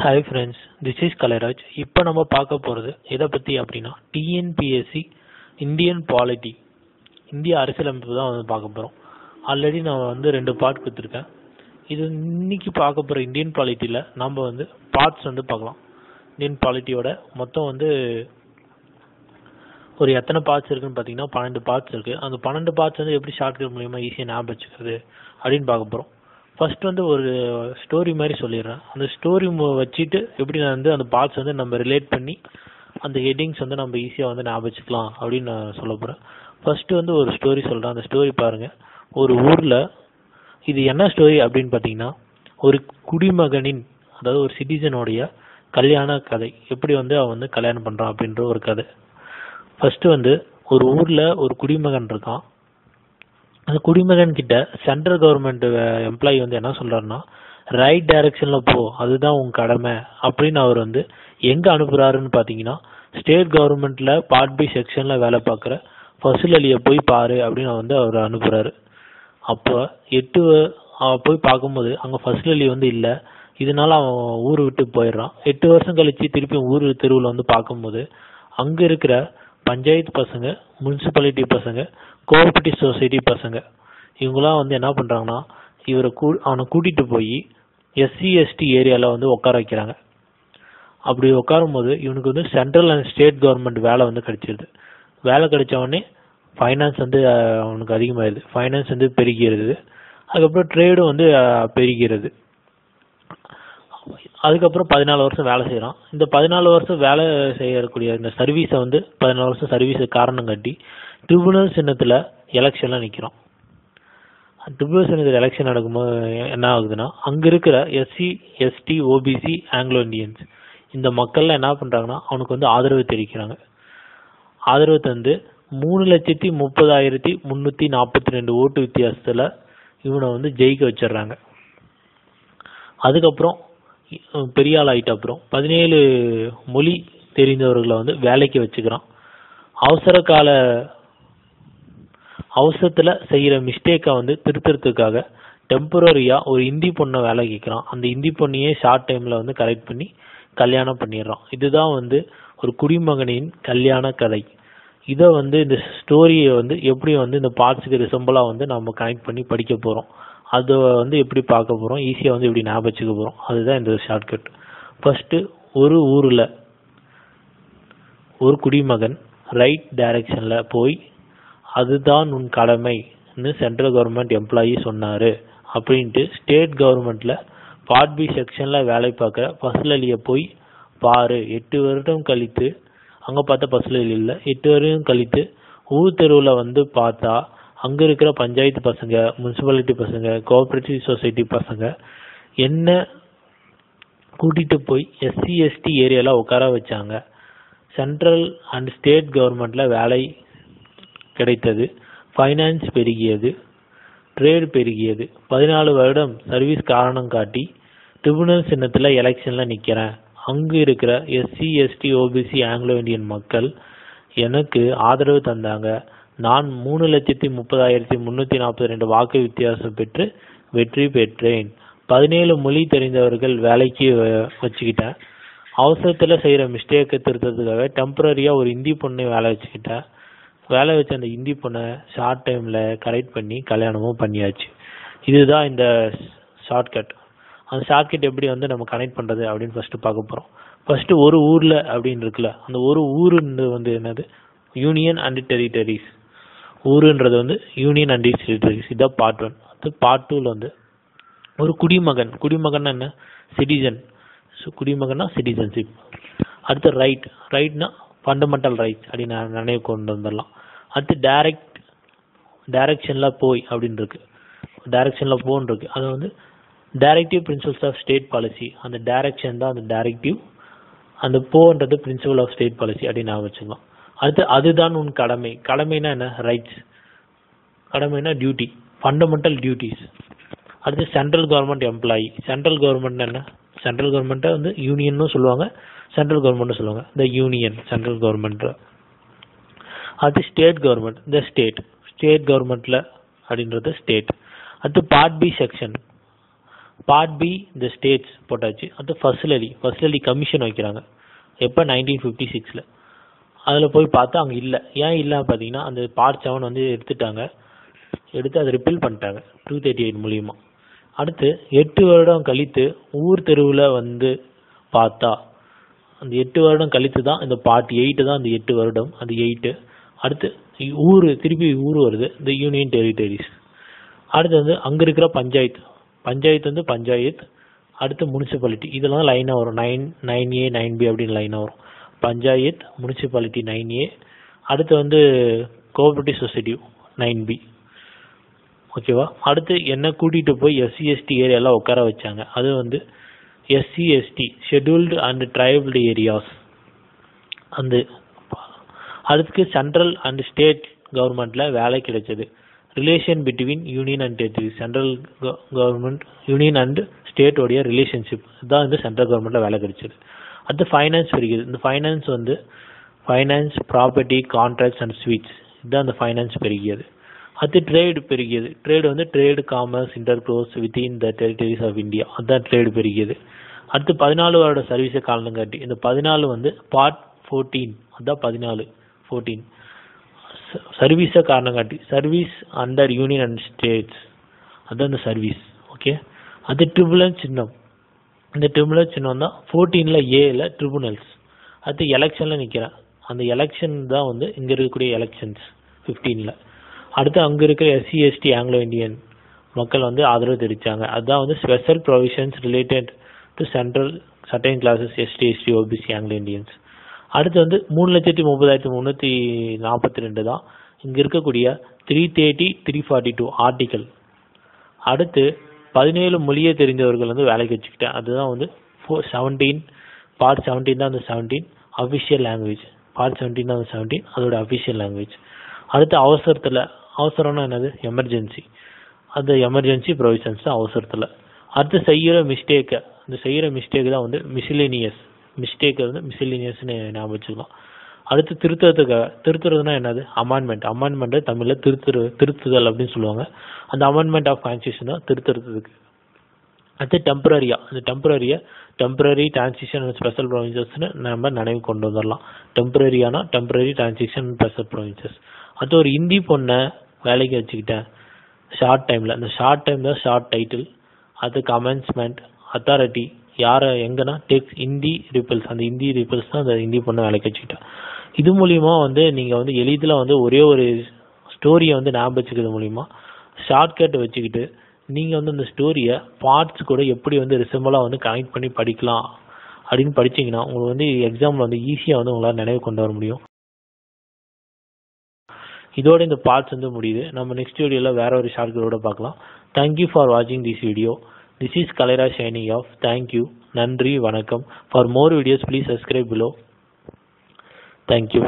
Hi friends, this is Kalairaj. இப்போ நம்ம பார்க்க போகிறது எதை பற்றி அப்படின்னா டிஎன்பிஎஸ்சி இந்தியன் பாலிட்டி, இந்திய அரசியலமைப்பு தான் வந்து பார்க்க போகிறோம். ஆல்ரெடி நான் வந்து 2 பார்ட் கொடுத்துருக்கேன். இது இன்னைக்கு பார்க்க போகிற இந்தியன் பாலிட்டியில் நம்ம வந்து பார்ட்ஸ் வந்து பார்க்கலாம். இந்தியன் பாலிட்டியோட மொத்தம் வந்து ஒரு எத்தனை பார்ட்ஸ் இருக்குன்னு பார்த்தீங்கன்னா 12 பார்ட்ஸ் இருக்குது. அந்த 12 பார்ட்ஸ் வந்து எப்படி ஷார்ட்கட் மூலியமாக ஈஸியாக ஞாபகம் வச்சுக்கிறது அப்படின்னு பார்க்க போகிறோம். ஃபர்ஸ்ட் வந்து ஒரு ஸ்டோரி மாதிரி சொல்லிடுறேன். அந்த ஸ்டோரி வச்சுட்டு எப்படி நான் வந்து அந்த பார்ட்ஸ் வந்து நம்ம ரிலேட் பண்ணி அந்த ஹெட்டிங்ஸ் வந்து நம்ம ஈஸியாக வந்து ஞாபகம் வச்சுக்கலாம் அப்படின்னு நான் சொல்ல போகிறேன். ஃபர்ஸ்ட் வந்து ஒரு ஸ்டோரி சொல்கிறேன். அந்த ஸ்டோரி பாருங்கள். ஒரு ஊரில் இது என்ன ஸ்டோரி அப்படின்னு பார்த்தீங்கன்னா ஒரு குடிமகனின், அதாவது ஒரு சிட்டிசனுடைய கல்யாண கதை, எப்படி வந்து அவன் வந்து கல்யாணம் பண்ணுறான் அப்படின்ற ஒரு கதை. ஃபர்ஸ்ட் வந்து ஒரு ஊரில் ஒரு குடிமகன் இருக்கான். அந்த குடிமகன் கிட்ட சென்ட்ரல் கவர்மெண்ட் எம்ப்ளாயி வந்து என்ன சொல்றாருன்னா, ரைட் டைரக்ஷன்ல போ, அதுதான் உன் கடமை அப்படின்னு அவர் வந்து எங்க அனுப்புறாருன்னு பாத்தீங்கன்னா ஸ்டேட் கவர்மெண்ட்ல பார்ட் பி செக்ஷன்ல வேலை பார்க்குற ஃபசுல் அலியை போய் பாரு அப்படின்னு வந்து அவர் அனுப்புறாரு. அப்போ போய் பார்க்கும்போது அங்க ஃபசுல் அலி வந்து இல்லை. இதனால அவன் ஊர் விட்டு போயிடுறான். 8 வருஷம் கழிச்சு திருப்பி ஊர் தெருவில் வந்து பார்க்கும்போது அங்க இருக்கிற பஞ்சாயத்து பசங்க, முனிசிபாலிட்டி பசங்க, கோஆபரேட்டிவ் சொசைட்டி பசங்க இவங்களாம் வந்து என்ன பண்ணுறாங்கன்னா அவனை கூட்டிகிட்டு போய் SC/ST ஏரியாவில் வந்து உட்கார வைக்கிறாங்க. அப்படி உட்காரும் போது இவனுக்கு வந்து சென்ட்ரல் அண்ட் ஸ்டேட் கவர்மெண்ட் வேலை வந்து கிடைச்சிருது. வேலை கிடைச்சவொடனே ஃபைனான்ஸ் வந்து அவனுக்கு அதிகமாகிடுது. ஃபைனான்ஸ் வந்து பெருகிறது. அதுக்கப்புறம் ட்ரேடும் வந்து பெருகிறது. அதுக்கப்புறம் 14 வருஷம் வேலை செய்கிறான். இந்த 14 வருஷம் வேலை செய்யக்கூடிய இந்த சர்வீஸை வந்து 14 வருஷம் சர்வீஸை காரணம் காட்டி ட்ரிபுனல் சின்னத்தில் எலெக்ஷன்லாம் நிற்கிறான். ட்ரிபுனல் சின்னத்தில் எலெக்ஷன் நடக்கும்போது என்ன ஆகுதுன்னா, அங்கே இருக்கிற SC/ST OBC ஆங்கிலோ இண்டியன்ஸ் இந்த மக்கள்லாம் என்ன பண்ணுறாங்கன்னா அவனுக்கு வந்து ஆதரவு தெரிவிக்கிறாங்க. ஆதரவு தந்து 3,30,342 ஓட்டு வித்தியாசத்தில் இவனை வந்து ஜெயிக்க வச்சிடுறாங்க. அதுக்கப்புறம் பெரிய ஆள் ஆகிட்ட அப்புறம் 17 மொழி தெரிந்தவர்களை வந்து வேலைக்கு வச்சுக்கிறான். அவசரத்தில் செய்கிற மிஸ்டேக்கை வந்து திருத்துறதுக்காக டெம்பரரியாக ஒரு இந்தி பொண்ணை வேலை கேட்குறான். அந்த இந்தி பொண்ணையே ஷார்ட் டைமில் வந்து கரெக்ட் பண்ணி கல்யாணம் பண்ணிடுறான். இதுதான் வந்து ஒரு குடிமகனின் கல்யாண கதை. இதை வந்து இந்த ஸ்டோரியை வந்து எப்படி வந்து இந்த பார்ட்ஸுக்கு ரிசம்பிளாக வந்து நம்ம கனெக்ட் பண்ணி படிக்க போகிறோம். அதை வந்து எப்படி பார்க்க போகிறோம், ஈஸியாக வந்து எப்படி ஞாபகம் வச்சுக்க போகிறோம். அதுதான் இந்த ஷார்ட்கட். ஃபர்ஸ்ட்டு ஒரு ஊரில் ஒரு குடிமகன் ரைட் டைரக்ஷனில் போய் அதுதான் உன் கடமைன்னு சென்ட்ரல் கவர்மெண்ட் எம்ப்ளாயி சொன்னார் அப்படின்ட்டு ஸ்டேட் கவர்மெண்ட்டில் பார்ட் பி செக்ஷனில் வேலை பார்க்குற ஃபசுல் அலியை போய் பாரு. 8 வருடம் கழித்து அங்கே பார்த்தா ஃபசுல் அலி இல்லை. 8 வருடம் கழித்து ஊர் தெருவில் வந்து பார்த்தா அங்கே இருக்கிற பஞ்சாயத்து பசங்க, முனிசிபாலிட்டி பசங்க, கோஆபரேட்டிவ் சொசைட்டி பசங்க என்ன கூட்டிகிட்டு போய் SC/ST ஏரியாவில் உட்கார வச்சாங்க. சென்ட்ரல் அண்ட் ஸ்டேட் கவர்மெண்ட்டில் வேலை கிடைத்தது. Finance பெருகியது, trade பெருகியது. 14 வருடம் சர்வீஸ் காரணம் காட்டி ட்ரிபுனல் சின்னத்தில் எலெக்ஷனில் நிற்கிறேன். அங்கு இருக்கிற SC/ST OBC ஆங்கிலோ இந்தியன் மக்கள் எனக்கு ஆதரவு தந்தாங்க. நான் 3,30,342 வாக்கு வித்தியாசம் பெற்று வெற்றி பெற்றேன். 17 மொழி தெரிந்தவர்கள் வேலைக்கு வச்சுக்கிட்டேன். அவசரத்தில் செய்கிற மிஸ்டேக்கை திருத்தத்துக்காக டெம்பரரியாக ஒரு இந்தி பொண்ணை வேலை வச்சுக்கிட்டேன். வேலை வச்ச அந்த இந்தி பொண்ணை ஷார்ட் டைமில் கரெக்ட் பண்ணி கல்யாணமும் பண்ணியாச்சு. இதுதான் இந்த ஷார்ட்கட். அந்த ஷார்ட்கட் எப்படி வந்து நம்ம கனெக்ட் பண்ணுறது அப்படின்னு ஃபஸ்ட்டு பார்க்க போகிறோம். ஃபஸ்ட்டு ஒரு ஊரில் அப்படின்னு இருக்குல்ல, அந்த ஒரு ஊருன்றது வந்து என்னது, யூனியன் அண்ட் டெரிட்டரிஸ். ஊருன்றது வந்து யூனியன் அண்ட் டெரிட்டரிஸ். இதான் பார்ட் 1. அது பார்ட் 2ல் வந்து ஒரு குடிமகன் என்ன, சிட்டிசன். குடிமகன்னா சிட்டிசன்ஷிப். அடுத்து ரைட்னா ஃபண்டமெண்டல் ரைட்ஸ் அப்படின்னு நினைவு கொண்டு வந்துடலாம். அடுத்து டைரக்ஷனில் போய் அப்படின்னு இருக்கு. டைரக்ஷனில் போன்னு இருக்கு. அது வந்து directive principles of state policy. அந்த டைரக்ஷன் தான் அந்த டைரக்டிவ், அந்த போன்றது பிரின்சிபல் ஆஃப் ஸ்டேட் பாலிசி அப்படின்னு நான் வச்சுக்கலாம். அடுத்து அதுதான் உன் கடமை. கடமைனா என்ன, ரைட்ஸ். கடமைனா டியூட்டி, ஃபண்டமெண்டல் டியூட்டிஸ். அடுத்து central government employee. Central government என்ன, சென்ட்ரல் கவர்மெண்ட்டை வந்து யூனியன்னு சொல்லுவாங்க, சென்ட்ரல் கவர்மெண்ட் சொல்லுவாங்க. இந்த யூனியன் சென்ட்ரல் கவர்மெண்ட். அடுத்து ஸ்டேட் கவர்மெண்ட், இந்த ஸ்டேட் கவர்மெண்ட்டில் அப்படின்றது ஸ்டேட். அடுத்து part B section. Part B இந்த ஸ்டேட்ஸ் போட்டாச்சு. அடுத்து ஃபர்ஸ்ட்லி கமிஷன் வைக்கிறாங்க எப்போ 1956. அதில் போய் பார்த்தா அங்கே இல்லை. ஏன் இல்லை பார்த்தீங்கன்னா அந்த பார்ட் 7 வந்து எடுத்து அதை ரிப்பீல் பண்ணிட்டாங்க 238 மூலியமாக. அடுத்து 8 வருடம் கழித்து ஊர் தெருவில் வந்து பார்த்தா அந்த 8 வருடம் கழித்து தான் இந்த பார்ட் 8 தான் அந்த 8 வருடம் அது 8. அடுத்து திருப்பி ஊர் வருது இந்த யூனியன் டெரிட்டரிஸ். அடுத்து வந்து அங்கே இருக்கிற பஞ்சாயத்து வந்து பஞ்சாயத்து. அடுத்து முனிசிபாலிட்டி இதெல்லாம் லைனாக வரும் 9A 9B அப்படின்னு லைனாக வரும். Panchayat municipality 9A. அடுத்து வந்து கோஆபரேட்டிவ் சொசைட்டி 9B. ஓகேவா. அடுத்து என்ன கூட்டிகிட்டு போய் SC/ST ஏரியாலாம் உட்கார வச்சாங்க. அது வந்து SC/ST scheduled and tribal areas. அதுக்கு சென்ட்ரல் அண்ட் ஸ்டேட் கவர்மெண்ட்டில் வேலை கிடைச்சது. Relation between union and territory, central government union and ஸ்டேட்டோடைய ரிலேஷன்ஷிப் இதுதான் வந்து சென்ட்ரல் கவர்மெண்ட்டில் வேலை கிடைச்சது. அடுத்து ஃபைனான்ஸ் பெருகிது. இந்த ஃபைனான்ஸ் வந்து finance, property, contracts and sweets இதுதான் அந்த ஃபைனான்ஸ் பெருகியது. அடுத்து ட்ரேடு பெருகியது. ட்ரேடு வந்து trade, commerce, intercourse within the territories of India அதுதான் ட்ரேடு பெருகியது. அடுத்து 14 வருட சர்வீஸை காரணம் காட்டி இந்த 14 வந்து பார்ட் 14 அதுதான் 14 சர்வீஸை காரணம் காட்டி service under union and states அதுதான் இந்த சர்வீஸ். ஓகே. அது ட்ரிபுனல் சின்னம். இந்த ட்ரிபுனல் சின்னம் தான் 14ல் ஏல ட்ரிபுனல்ஸ். அடுத்து எலெக்ஷனில் நிற்கிறேன். அந்த எலெக்ஷன் தான் வந்து இங்கே இருக்கக்கூடிய எலெக்ஷன்ஸ் 15ல். அடுத்து அங்கே இருக்கிற SC/ST ஆங்கிலோ இந்தியன் மக்கள் வந்து ஆதரவு தெரிவித்தாங்க. அதுதான் வந்து special provisions related to central certain classes ST/ST OBC Anglo Indians. அடுத்து வந்து 3,30,342 தான் இங்கே இருக்கக்கூடிய 330, 342 ஆர்டிக்கல். அடுத்து 17 மொழியை தெரிந்தவர்கள் வந்து வேலைக்கு வச்சுக்கிட்டேன். அதுதான் வந்து 17 பார்ட் 17 தான் அந்த 17 அஃபிஷியல் லாங்குவேஜ். பார்ட் 17 தான் அந்த 17 அதோட அஃபிஷியல் லாங்குவேஜ். அடுத்து அவசரம்னா என்னது? எமர்ஜென்சி. அந்த எமர்ஜென்சி ப்ரொவிஷன்ஸ் தான் அவசரத்தில். அடுத்து செய்கிற மிஸ்டேக் தான் வந்து மிஸ்லேனியஸ்னு ஞாபகம் வச்சுக்கலாம். அடுத்து திருத்துறதுனா என்னது? அமெண்ட்மெண்ட் தமிழில் திருத்துதல் அப்படின்னு சொல்லுவாங்க. அந்த அமெண்ட்மெண்ட் ஆஃப் கான்ஸ்டியூஷன் தான் திருத்துறதுக்கு. அடுத்து டெம்பரரி டிரான்சிஷன் அண்ட் ஸ்பெஷல் ப்ரொவின்சஸ்னு நம்ம நினைவு கொண்டு வந்துடலாம். Temporary transition and special provinces. அடுத்து ஒரு இந்தி பொண்ணை வேலைக்கு வச்சுக்கிட்டேன் ஷார்ட் டைமில். அந்த ஷார்ட் டைம் தான் ஷார்ட் டைட்டில். அது கமென்ஸ்மெண்ட் அத்தாரிட்டி யாரை எங்கன்னா டெக்ஸ் இந்தி ரிப்பல்ஸ். அந்த இந்தி ரிப்பல்ஸ் தான் அந்த இந்தி பொண்ணை வேலைக்கு வச்சுக்கிட்டேன். இது மூலிமா வந்து நீங்கள் வந்து எளிதில் வந்து ஒரே ஒரு ஸ்டோரியை வந்து ஞாபகம் வச்சுக்கிறது மூலிமா ஷார்ட்கட் வச்சுக்கிட்டு நீங்கள் வந்து அந்த ஸ்டோரியை பார்ட்ஸ் கூட எப்படி வந்து ரிசம்பிளாக வந்து கனெக்ட் பண்ணி படிக்கலாம் அப்படின்னு படிச்சிங்கன்னா உங்களுக்கு வந்து எக்ஸாமில் வந்து ஈஸியாக வந்து உங்களால் நினைவு கொண்டு வர முடியும். இதோட இந்த பார்ட்ஸ் வந்து முடியுது. நம்ம நெக்ஸ்ட் வீடியோவில் வேற ஒரு ஷார்ட்கட்டோட பார்க்கலாம். தேங்க்யூ ஃபார் வாட்சிங் this video. This is Kalera signing off. Thank you. நன்றி, வணக்கம். For more videos, please subscribe below. Thank you.